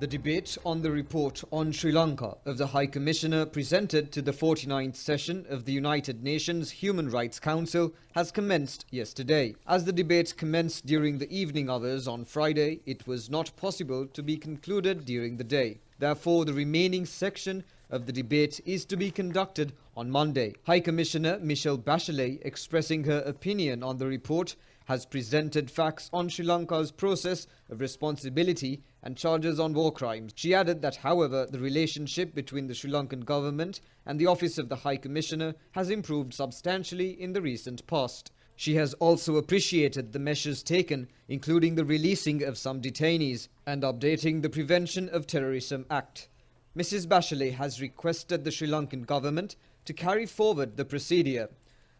The debate on the report on Sri Lanka of the High Commissioner presented to the 49th session of the United Nations Human Rights Council has commenced yesterday. As the debate commenced during the evening hours on Friday, it was not possible to be concluded during the day. Therefore, the remaining section of the debate is to be conducted on Monday. High Commissioner Michelle Bachelet, expressing her opinion on the report, has presented facts on Sri Lanka's process of responsibility and charges on war crimes. She added that, however, the relationship between the Sri Lankan government and the Office of the High Commissioner has improved substantially in the recent past. She has also appreciated the measures taken, including the releasing of some detainees and updating the Prevention of Terrorism Act. Mrs. Bachelet has requested the Sri Lankan government to carry forward the procedure.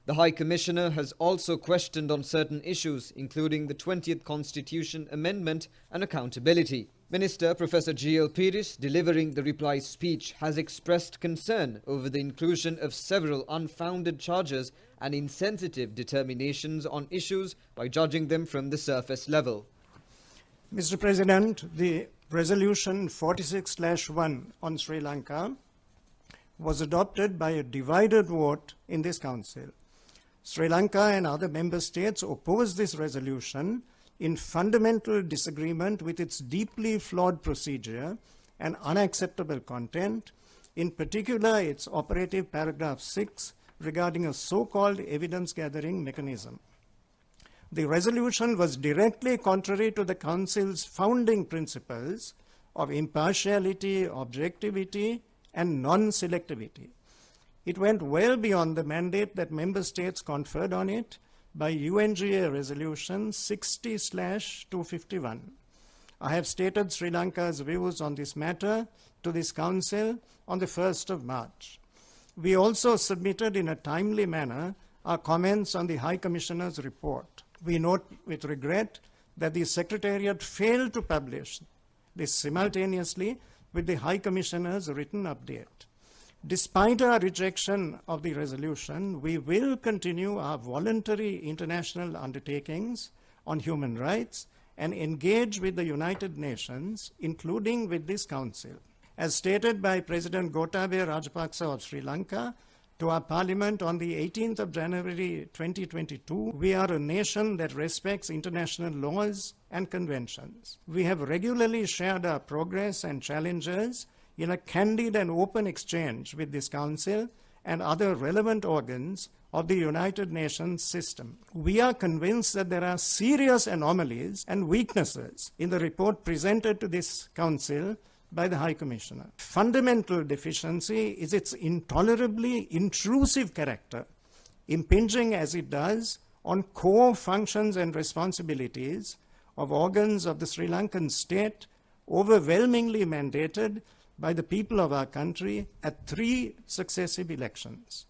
The High Commissioner has also questioned on certain issues, including the 20th Constitution Amendment and accountability. Minister Professor G.L. Peris, delivering the reply speech, has expressed concern over the inclusion of several unfounded charges and insensitive determinations on issues by judging them from the surface level. Mr. President, the Resolution 46/1 on Sri Lanka was adopted by a divided vote in this Council. Sri Lanka and other member states opposed this resolution in fundamental disagreement with its deeply flawed procedure and unacceptable content, in particular its operative paragraph 6 regarding a so-called evidence-gathering mechanism. The resolution was directly contrary to the Council's founding principles of impartiality, objectivity, and non-selectivity. It went well beyond the mandate that member states conferred on it by UNGA Resolution 60/251. I have stated Sri Lanka's views on this matter to this Council on the 1st of March. We also submitted in a timely manner our comments on the High Commissioner's report. We note with regret that the Secretariat failed to publish this simultaneously with the High Commissioner's written update. Despite our rejection of the resolution, we will continue our voluntary international undertakings on human rights and engage with the United Nations, including with this Council. As stated by President Gotabaya Rajapaksa of Sri Lanka to our Parliament on the 18th of January 2022, we are a nation that respects international laws and conventions. We have regularly shared our progress and challenges in a candid and open exchange with this Council and other relevant organs of the United Nations system. We are convinced that there are serious anomalies and weaknesses in the report presented to this Council by the High Commissioner. Fundamental deficiency is its intolerably intrusive character, impinging as it does on core functions and responsibilities of organs of the Sri Lankan state, overwhelmingly mandated by the people of our country at 3 successive elections.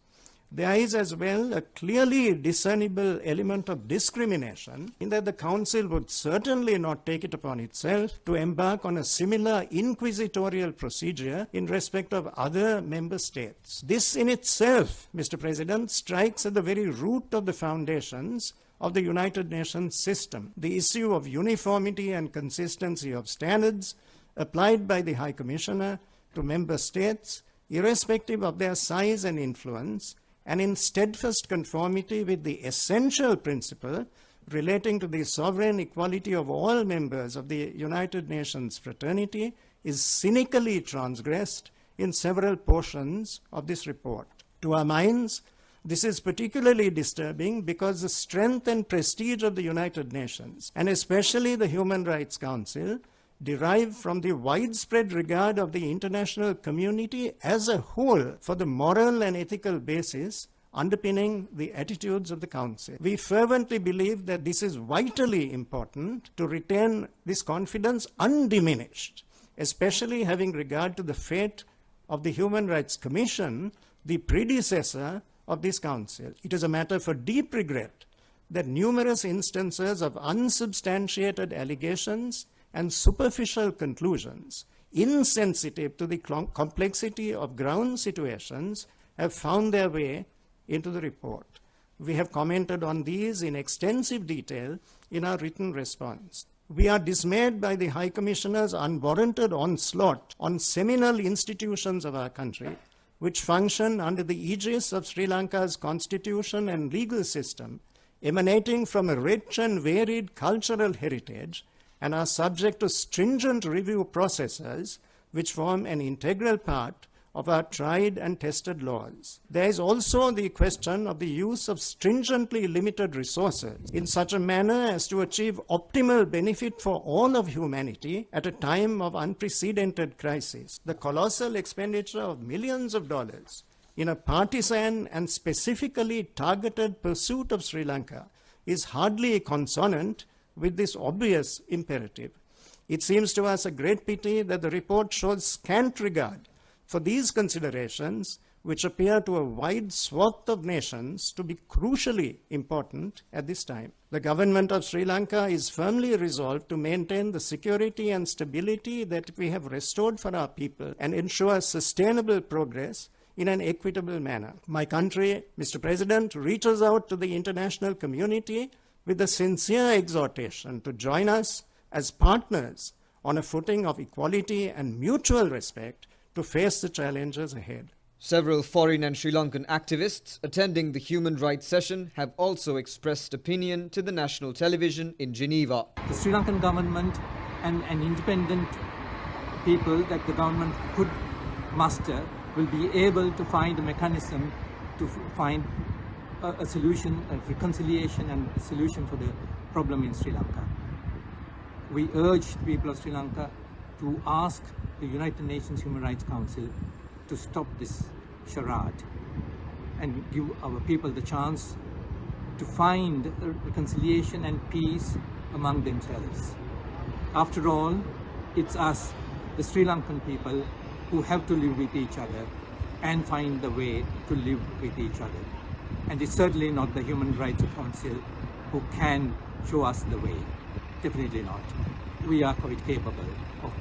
There is as well a clearly discernible element of discrimination in that the Council would certainly not take it upon itself to embark on a similar inquisitorial procedure in respect of other member states. This in itself, Mr. President, strikes at the very root of the foundations of the United Nations system. The issue of uniformity and consistency of standards applied by the High Commissioner to member states, irrespective of their size and influence, and in steadfast conformity with the essential principle relating to the sovereign equality of all members of the United Nations fraternity, is cynically transgressed in several portions of this report. To our minds, this is particularly disturbing because the strength and prestige of the United Nations, and especially the Human Rights Council, derive from the widespread regard of the international community as a whole for the moral and ethical basis underpinning the attitudes of the Council. We fervently believe that this is vitally important to retain this confidence undiminished, especially having regard to the fate of the Human Rights Commission, the predecessor of this Council. It is a matter for deep regret that numerous instances of unsubstantiated allegations and superficial conclusions, insensitive to the complexity of ground situations, have found their way into the report. We have commented on these in extensive detail in our written response. We are dismayed by the High Commissioner's unwarranted onslaught on seminal institutions of our country, which function under the aegis of Sri Lanka's constitution and legal system, emanating from a rich and varied cultural heritage, and are subject to stringent review processes which form an integral part of our tried and tested laws. There is also the question of the use of stringently limited resources in such a manner as to achieve optimal benefit for all of humanity at a time of unprecedented crisis. The colossal expenditure of millions of dollars in a partisan and specifically targeted pursuit of Sri Lanka is hardly consonant with this obvious imperative. It seems to us a great pity that the report shows scant regard for these considerations, which appear to a wide swath of nations to be crucially important at this time. The government of Sri Lanka is firmly resolved to maintain the security and stability that we have restored for our people and ensure sustainable progress in an equitable manner. My country, Mr. President, reaches out to the international community with a sincere exhortation to join us as partners on a footing of equality and mutual respect to face the challenges ahead. Several foreign and Sri Lankan activists attending the human rights session have also expressed opinion to the national television in Geneva. The Sri Lankan government and independent people that the government could muster will be able to find a mechanism to find a solution, a reconciliation and a solution for the problem in Sri Lanka. We urge the people of Sri Lanka to ask the United Nations Human Rights Council to stop this charade and give our people the chance to find reconciliation and peace among themselves. After all, it's us, the Sri Lankan people, who have to live with each other and find the way to live with each other. And it's certainly not the Human Rights Council who can show us the way. Definitely not. We are quite capable of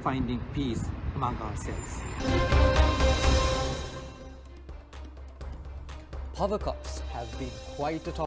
finding peace among ourselves. Power cuts have been quite a topic.